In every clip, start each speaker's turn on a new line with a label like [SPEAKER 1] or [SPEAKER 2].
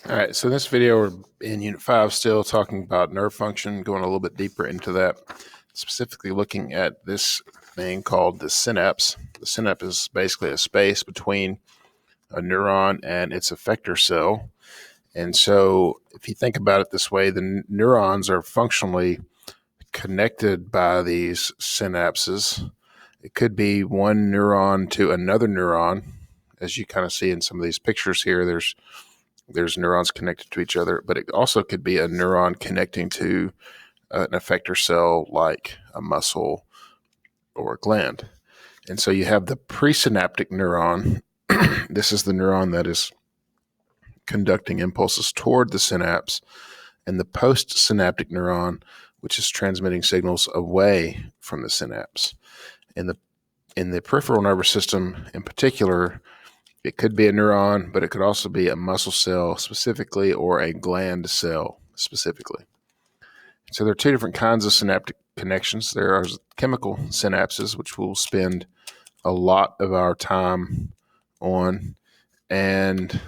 [SPEAKER 1] All right, so in this video, we're in Unit 5 still talking about nerve function, going a little bit deeper into that, specifically looking at this thing called the synapse. The synapse is basically a space between a neuron and its effector cell. And so if you think about it this way, the neurons are functionally connected by these synapses. It could be one neuron to another neuron. As you kind of see in some of these pictures here, there's neurons connected to each other, but it also could be a neuron connecting to an effector cell like a muscle or a gland. And so you have the presynaptic neuron. This is the neuron that is conducting impulses toward the synapse, and the postsynaptic neuron, which is transmitting signals away from the synapse. In the peripheral nervous system in particular, it could be a neuron, but it could also be a muscle cell specifically or a gland cell specifically. So there are two different kinds of synaptic connections. There are chemical synapses, which we'll spend a lot of our time on, and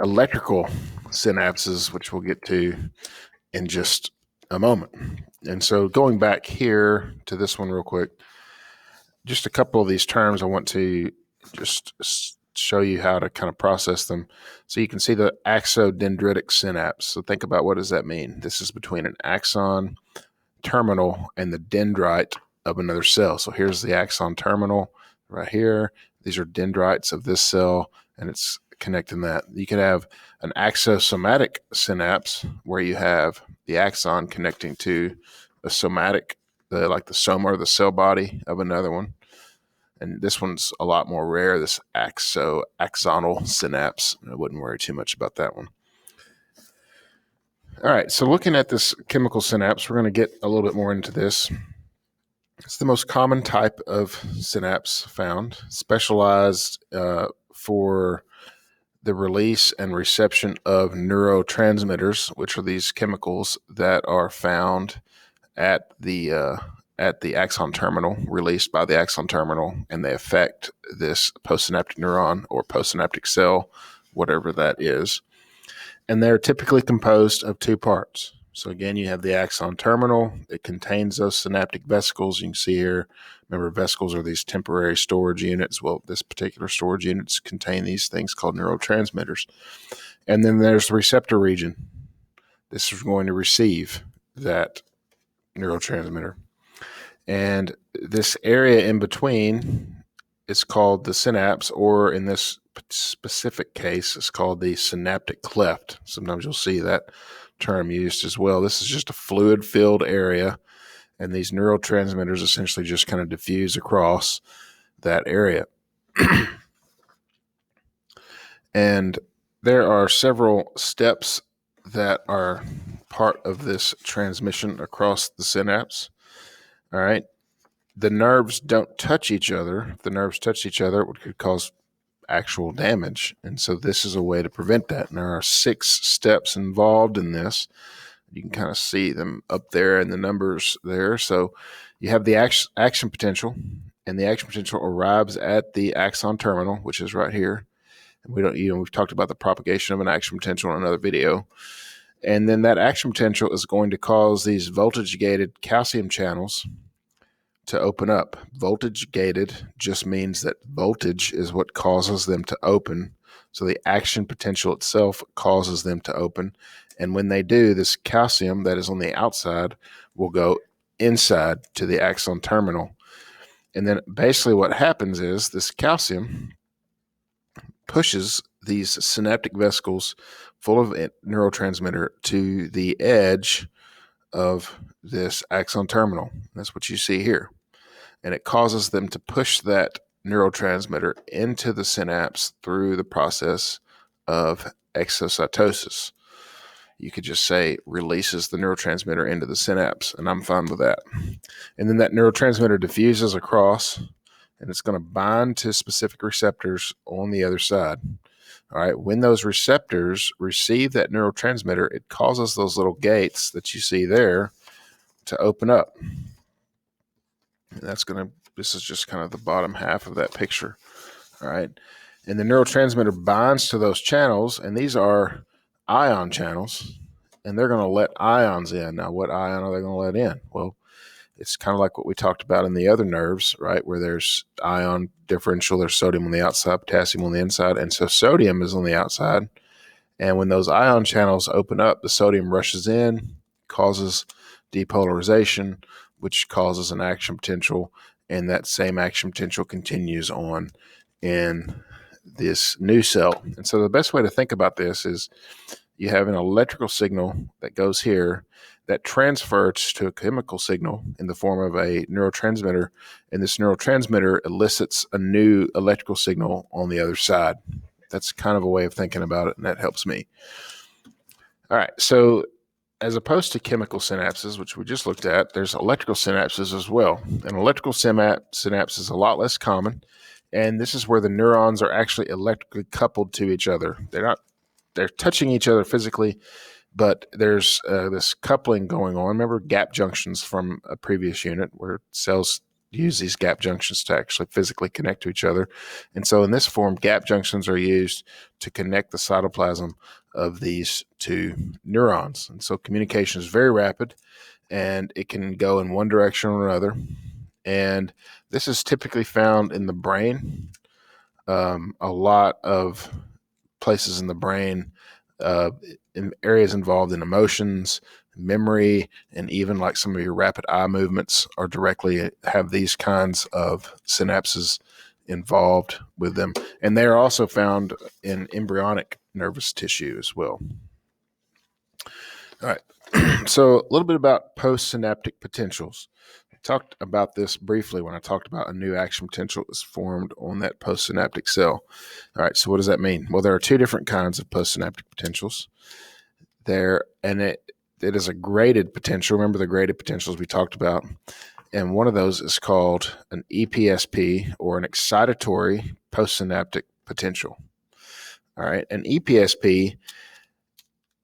[SPEAKER 1] electrical synapses, which we'll get to in just a moment. And so going back here to this one real quick, just a couple of these terms I want to just show you how to kind of process them. So you can see the axodendritic synapse. So think about, what does that mean? This is between an axon terminal and the dendrite of another cell. So here's the axon terminal right here. These are dendrites of this cell, and it's connecting that. You can have an axosomatic synapse where you have the axon connecting to a somatic, like the soma or the cell body of another one. And this one's a lot more rare, this axonal synapse. I wouldn't worry too much about that one. All right, so looking at this chemical synapse, we're going to get a little bit more into this. It's the most common type of synapse found, specialized for the release and reception of neurotransmitters, which are these chemicals that are found at the axon terminal, released by the axon terminal, and they affect this postsynaptic neuron or postsynaptic cell, whatever that is. And they're typically composed of two parts. So again, you have the axon terminal. It contains those synaptic vesicles you can see here. Remember, vesicles are these temporary storage units. Well, this particular storage units contain these things called neurotransmitters. And then there's the receptor region. This is going to receive that neurotransmitter. And this area in between is called the synapse, or in this specific case, it's called the synaptic cleft. Sometimes you'll see that term used as well. This is just a fluid-filled area, and these neurotransmitters essentially just kind of diffuse across that area. And there are several steps that are part of this transmission across the synapse. All right. The nerves don't touch each other. If the nerves touch each other, it could cause actual damage. And so this is a way to prevent that. And there are 6 steps involved in this. You can kind of see them up there in the numbers there. So you have the action potential, and the action potential arrives at the axon terminal, which is right here. And we've talked about the propagation of an action potential in another video. And then that action potential is going to cause these voltage-gated calcium channels to open up. Voltage gated just means that voltage is what causes them to open. So the action potential itself causes them to open. And when they do, this calcium that is on the outside will go inside to the axon terminal. And then basically what happens is this calcium pushes these synaptic vesicles full of neurotransmitter to the edge of this axon terminal. That's what you see here. And it causes them to push that neurotransmitter into the synapse through the process of exocytosis. You could just say releases the neurotransmitter into the synapse, and I'm fine with that. And then that neurotransmitter diffuses across, and it's going to bind to specific receptors on the other side. All right. When those receptors receive that neurotransmitter, it causes those little gates that you see there to open up. And this is just kind of the bottom half of that picture. All right. And the neurotransmitter binds to those channels, and these are ion channels, and they're going to let ions in. Now, what ion are they going to let in? Well, it's kind of like what we talked about in the other nerves, right? Where there's ion differential, there's sodium on the outside, potassium on the inside. And so sodium is on the outside. And when those ion channels open up, the sodium rushes in, causes depolarization, which causes an action potential. And that same action potential continues on in this new cell. And so the best way to think about this is you have an electrical signal that goes here that transfers to a chemical signal in the form of a neurotransmitter, and this neurotransmitter elicits a new electrical signal on the other side. That's kind of a way of thinking about it, and that helps me. All right, so as opposed to chemical synapses, which we just looked at, there's electrical synapses as well. An electrical synapse is a lot less common, and this is where the neurons are actually electrically coupled to each other. They're touching each other physically, but there's this coupling going on. Remember gap junctions from a previous unit where cells use these gap junctions to actually physically connect to each other. And so in this form, gap junctions are used to connect the cytoplasm of these two neurons. And so communication is very rapid, and it can go in one direction or another. And this is typically found in the brain. A lot of places in the brain, in areas involved in emotions, memory, and even like some of your rapid eye movements are directly have these kinds of synapses involved with them. And they are also found in embryonic nervous tissue as well. All right. So a little bit about postsynaptic potentials. I talked about this briefly when I talked about a new action potential is formed on that postsynaptic cell. All right, so what does that mean? Well, there are two different kinds of postsynaptic potentials. It is a graded potential. Remember the graded potentials we talked about? And one of those is called an EPSP, or an excitatory postsynaptic potential. All right, an EPSP,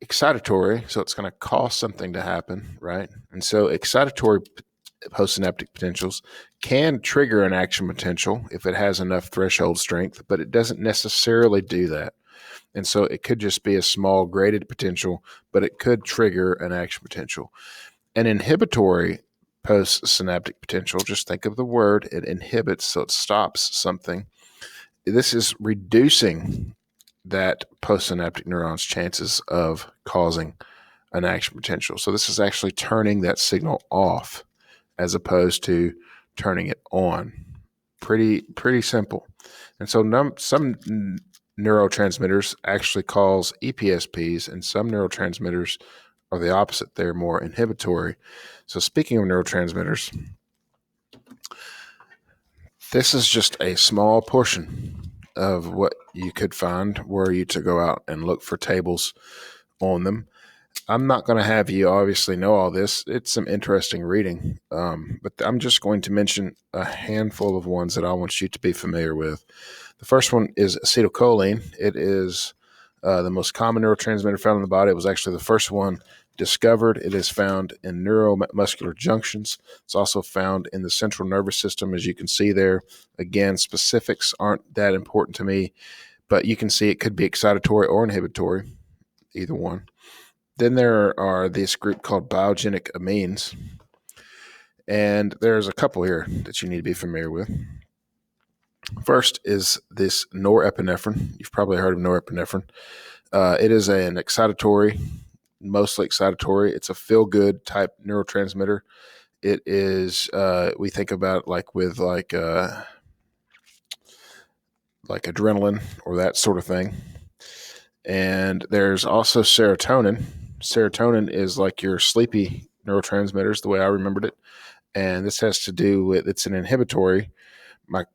[SPEAKER 1] excitatory, so it's going to cause something to happen, right? And so excitatory postsynaptic potentials can trigger an action potential if it has enough threshold strength, but it doesn't necessarily do that. And so it could just be a small graded potential, but it could trigger an action potential. An inhibitory postsynaptic potential, just think of the word, it inhibits, so it stops something. This is reducing that postsynaptic neuron's chances of causing an action potential. So this is actually turning that signal off as opposed to turning it on. Pretty simple. And so some neurotransmitters actually cause EPSPs, and some neurotransmitters are the opposite. They're more inhibitory. So speaking of neurotransmitters, this is just a small portion of what you could find were you to go out and look for tables on them. I'm not going to have you obviously know all this. It's some interesting reading, but I'm just going to mention a handful of ones that I want you to be familiar with. The first one is acetylcholine. It is the most common neurotransmitter found in the body. It was actually the first one discovered. It is found in neuromuscular junctions. It's also found in the central nervous system, as you can see there. Again, specifics aren't that important to me, but you can see it could be excitatory or inhibitory, either one. Then there are this group called biogenic amines, and there's a couple here that you need to be familiar with. First is this norepinephrine. You've probably heard of norepinephrine. It is an excitatory, mostly excitatory. It's a feel-good type neurotransmitter. It is, we think about like with like adrenaline or that sort of thing. And there's also serotonin. Serotonin is like your sleepy neurotransmitters, the way I remembered it. And this has to do with, it's an inhibitory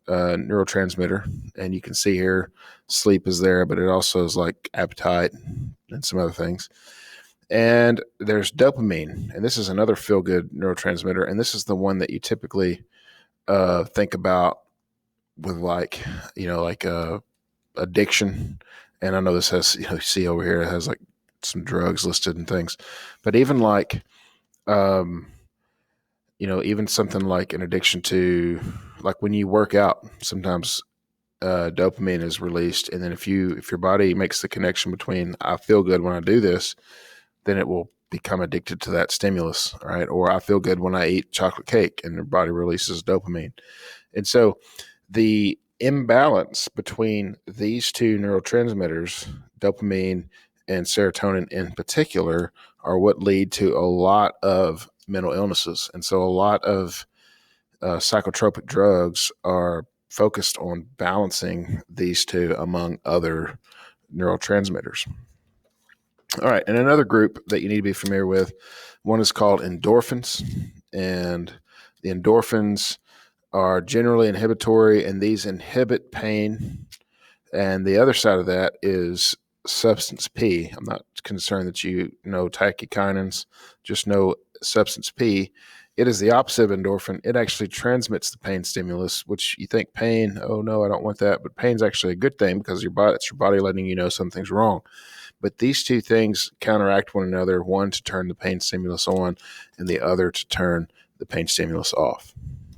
[SPEAKER 1] neurotransmitter. And you can see here, sleep is there, but it also is like appetite and some other things. And there's dopamine, and this is another feel-good neurotransmitter. And this is the one that you typically think about with like addiction. And I know this has, you see over here, it has like some drugs listed and things, but even like, even something like an addiction to, like when you work out, sometimes dopamine is released, and then if your body makes the connection between I feel good when I do this, then it will become addicted to that stimulus, right? Or I feel good when I eat chocolate cake, and your body releases dopamine. And so the imbalance between these two neurotransmitters, dopamine and serotonin in particular, are what lead to a lot of mental illnesses. And so a lot of psychotropic drugs are focused on balancing these two among other neurotransmitters. All right, and another group that you need to be familiar with, one is called endorphins, and the endorphins are generally inhibitory, and these inhibit pain. And the other side of that is substance P. I'm not concerned that you know tachykinins, just know substance P. It is the opposite of endorphin. It actually transmits the pain stimulus, which you think pain, oh no, I don't want that. But pain's actually a good thing because it's your body letting you know something's wrong. But these two things counteract one another, one to turn the pain stimulus on and the other to turn the pain stimulus off.